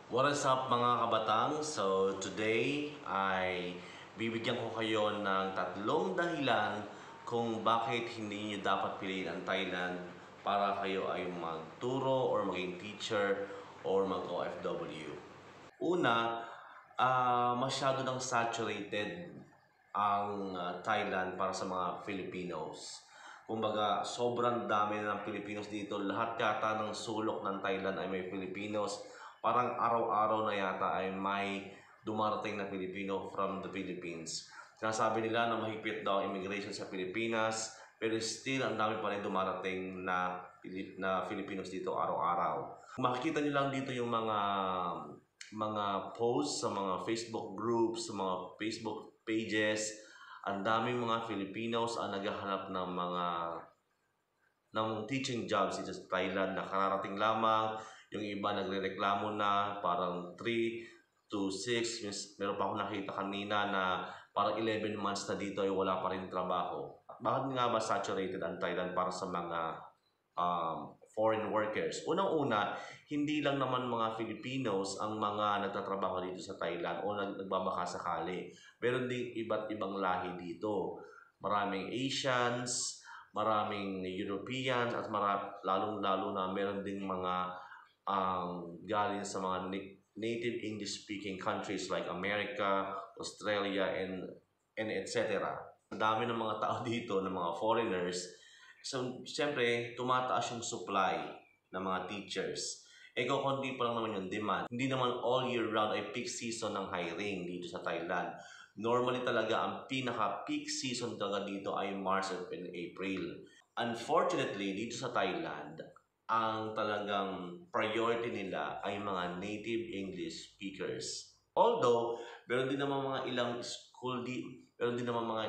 What is up mga kabatang? So today ay bibigyan ko kayo ng tatlong dahilan kung bakit hindi nyo dapat piliin ang Thailand para kayo ay magturo or maging teacher or mag-OFW. Una, masyado nang saturated ang Thailand para sa mga Filipinos. Kumbaga, sobrang dami na ng Filipinos dito. Lahat yata ng sulok ng Thailand ay may Filipinos. Parang araw-araw na yata ay may dumarating na Pilipino from the Philippines. Sinasabi nila na mahigpit daw ang immigration sa Pilipinas, pero still ang dami pa rin dumarating na Filipinos dito araw-araw. Makikita niyo lang dito yung mga posts sa mga Facebook groups, sa mga Facebook pages. Ang daming mga Filipinos ang naghahanap ng teaching jobs dito sa Thailand na kararating lamang. Yung iba nagrereklamo na parang 3 to 6. Meron pa ako nakita kanina na parang 11 months na dito ay wala pa rin trabaho. Bakit nga ba saturated ang Thailand para sa mga foreign workers? Unang-una, hindi lang naman mga Filipinos ang mga nagtatrabaho dito sa Thailand o nagbabaka sakali. Meron din iba't ibang lahi dito. Maraming Asians, maraming Europeans, at lalong-lalo na meron ding mga galing sa mga native English-speaking countries like America, Australia, and etc. Ang dami ng mga tao dito, ng mga foreigners. So, siyempre, tumataas yung supply ng mga teachers. Kukunti pa lang naman yung demand. Hindi naman all year round ay peak season ng hiring dito sa Thailand. Normally talaga, ang pinaka-peak season talaga dito ay March and April. Unfortunately, dito sa Thailand, ang talagang priority nila ay mga native English speakers. Although, meron din naman mga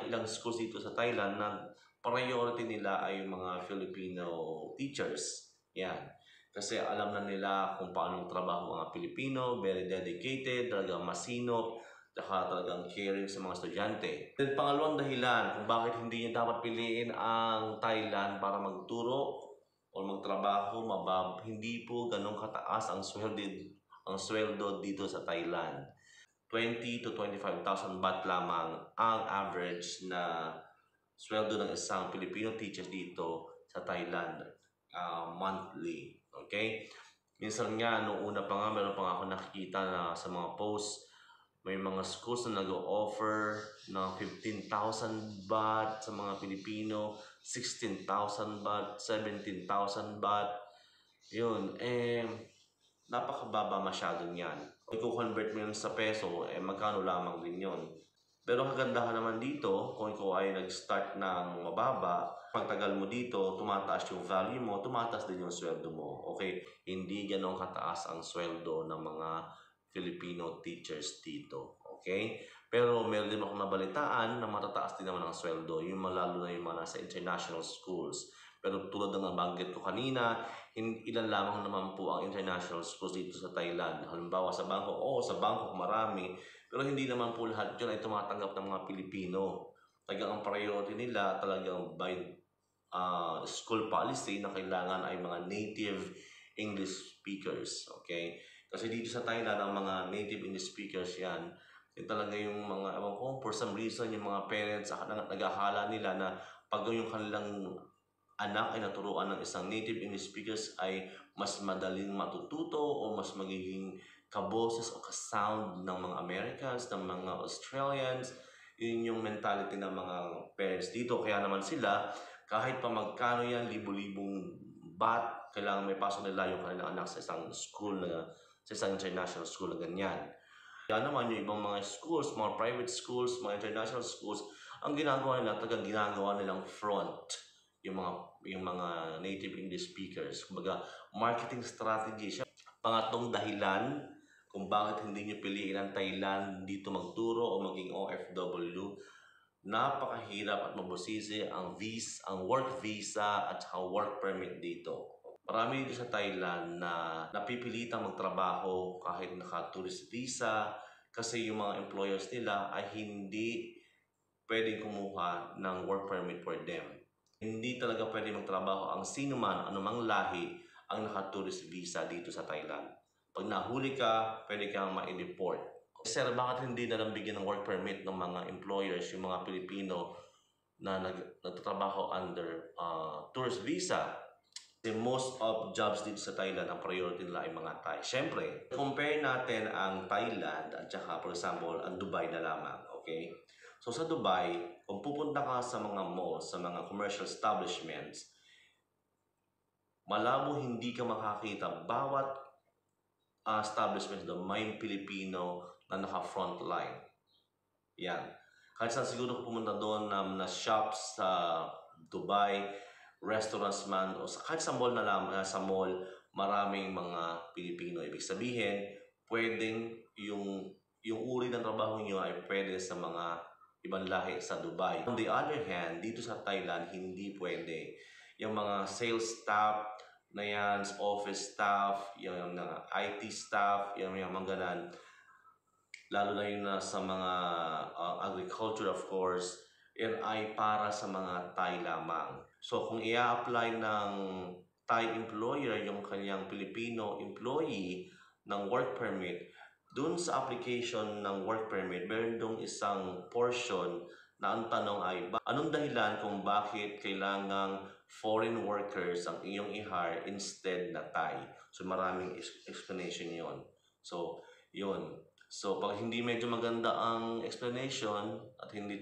ilang schools dito sa Thailand na priority nila ay mga Filipino teachers. Yan. Kasi alam na nila kung paano trabaho mga Pilipino, very dedicated, talagang masinop, saka talagang caring sa mga estudyante. Then pangalawang dahilan kung bakit hindi niyo dapat piliin ang Thailand para magturo o magtrabaho, hindi po ganun kataas ang sweldo dito sa Thailand. 20 to 25,000 baht lamang ang average na sweldo ng isang Filipino teacher dito sa Thailand monthly. Okay? Minsan nga, noong una pa nga, meron pa nga ako nakikita na sa mga posts, may mga schools na nag-o-offer ng 15,000 baht sa mga Pilipino, 16,000 baht, 17,000 baht. Yun, napakababa masyado niyan. Kung i-convert mo yun sa peso, magkano lamang din yun. Pero kagandahan naman dito, kung ikaw ay nag-start ng mababa, pagtagal mo dito, tumataas yung value mo, tumataas din yung sweldo mo. Okay? Hindi ganun kataas ang sweldo ng mga Filipino teachers dito. Okay? Pero meron din akong nabalitaan na matataas din naman ang sweldo, yung lalo na yung mga nasa international schools. Pero tulad ng nabanggit ko kanina, ilan lamang naman po ang international schools dito sa Thailand. Halimbawa sa Bangkok, sa Bangkok marami. Pero hindi naman po lahat yun ay tumatanggap ng mga Pilipino. Talagang ang priority nila talagang by school policy na kailangan ay mga native English speakers. Okay? Kasi dito sa Thailand, ang mga native English speakers yan, talaga yung mga, ewan ko, for some reason, yung mga parents, nag-ahala nila na pag yung kanilang anak ay naturuan ng isang native English speakers ay mas madaling matututo o mas magiging kaboses o kasound ng mga Americans, ng mga Australians. Yun yung mentality ng mga parents dito. Kaya naman sila, kahit pa magkano yan, libo-libong baht, kailangan may pasok nila yung kanilang anak sa isang school sa isang international school na ganyan. Kaya naman yung ibang mga schools, mga private schools, mga international schools, ang ginagawa nila, talagang ginagawa nilang front yung mga native English speakers. Kumbaga, marketing strategy siya. Pangatlong dahilan kung bakit hindi nyo piliin ang Thailand dito magturo o maging OFW, napakahirap at mabusisi ang work visa at work permit dito. Marami dito sa Thailand na napipilitang magtrabaho kahit naka-tourist visa kasi yung mga employers nila ay hindi pwedeng kumuha ng work permit for them. Hindi talaga pwede magtrabaho ang sino man, anumang lahi, ang naka-tourist visa dito sa Thailand. Pag nahuli ka, pwede kang ma-deport. Sir, bakit hindi na lang bigyan ng work permit ng mga employers, yung mga Pilipino na nagtatrabaho under tourist visa? The most of jobs dito sa Thailand, ang priority nila ay mga Thai. Siyempre, compare natin ang Thailand at saka, for example, ang Dubai na lamang, okay? So sa Dubai, kung pupunta ka sa mga malls, sa mga commercial establishments, malabo hindi ka makakita bawat establishment doon may Pilipino na naka-front line. Yan. Kahit saan siguro pumunta doon na shops sa Dubai, restaurants man, o kahit sa mall na lang, sa mall, maraming mga Pilipino. Ibig sabihin, pwedeng yung uri ng trabaho nyo ay pwede sa mga ibang lahi sa Dubai. On the other hand, dito sa Thailand, hindi pwede. Yung mga sales staff na yan, office staff, yung IT staff, yung mga ganan, lalo na yung sa mga agriculture, of course, yan ay para sa mga Thai lamang. So kung i-apply ng Thai employer yung kanyang Filipino employee ng work permit, dun sa application ng work permit, meron dong isang portion na ang tanong ay, anong dahilan kung bakit kailangang foreign workers ang iyong i-hire instead na Thai? So maraming explanation yon. So, yun. So, pag hindi medyo maganda ang explanation at hindi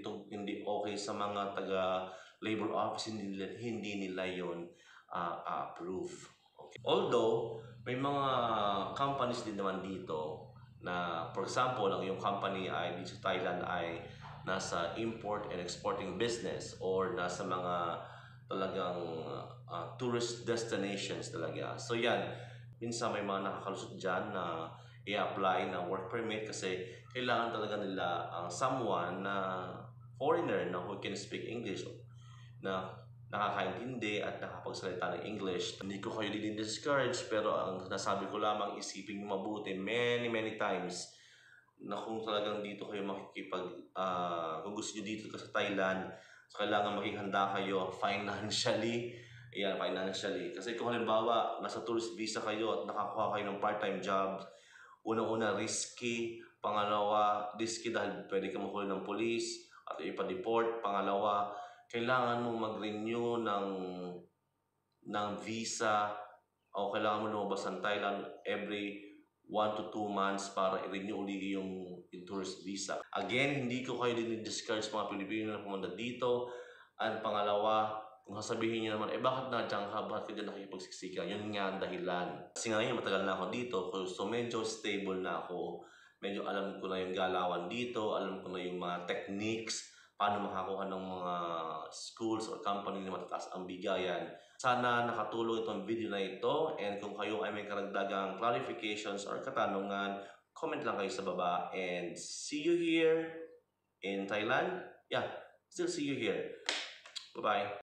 okay sa mga taga labor office, hindi nila yon approve. Okay. Although, may mga companies din naman dito na, for example, ang yung company ay dito sa Thailand ay nasa import and exporting business or nasa mga talagang tourist destinations talaga. So, yan. Minsan may mga nakakalusot dyan na i-apply na work permit kasi kailangan talaga nila someone na foreigner na who can speak English, na nakakaintindi at nakapagsalita ng English. Hindi ko kayo din-discourage, pero ang nasabi ko lamang, isipin mo mabuti many times na kung talagang dito kayo kung gusto nyo dito ka sa Thailand, so kailangan maging handa kayo financially. Yan, financially. Kasi kung halimbawa, nasa tourist visa kayo at nakakuha kayo ng part-time job, unang-una, risky. Pangalawa, risky dahil pwede ka mahuli ng police at ipa-deport. Pangalawa, kailangan mo mag-renew ng visa o kailangan mo lumabas ng Thailand every 1 to 2 months para i-renew ulit yung tourist visa. Again, hindi ko kayo din-discourage mga Pilipino na pumunta dito. At pangalawa, kung sasabihin niyo naman, bakit na dyan ka? Bakit ka dyan nakikipagsiksikan? Yun nga ang dahilan. Kasi ngayon, matagal na ako dito. So, medyo stable na ako. Medyo alam ko na yung galawan dito. Alam ko na yung mga techniques. Paano makakuha ng mga schools or company na matataas ang bigayan. Sana nakatulong itong video na ito. And kung kayo ay may karagdagang clarifications or katanungan, comment lang kayo sa baba. And see you here in Thailand. Yeah, still see you here. Bye-bye.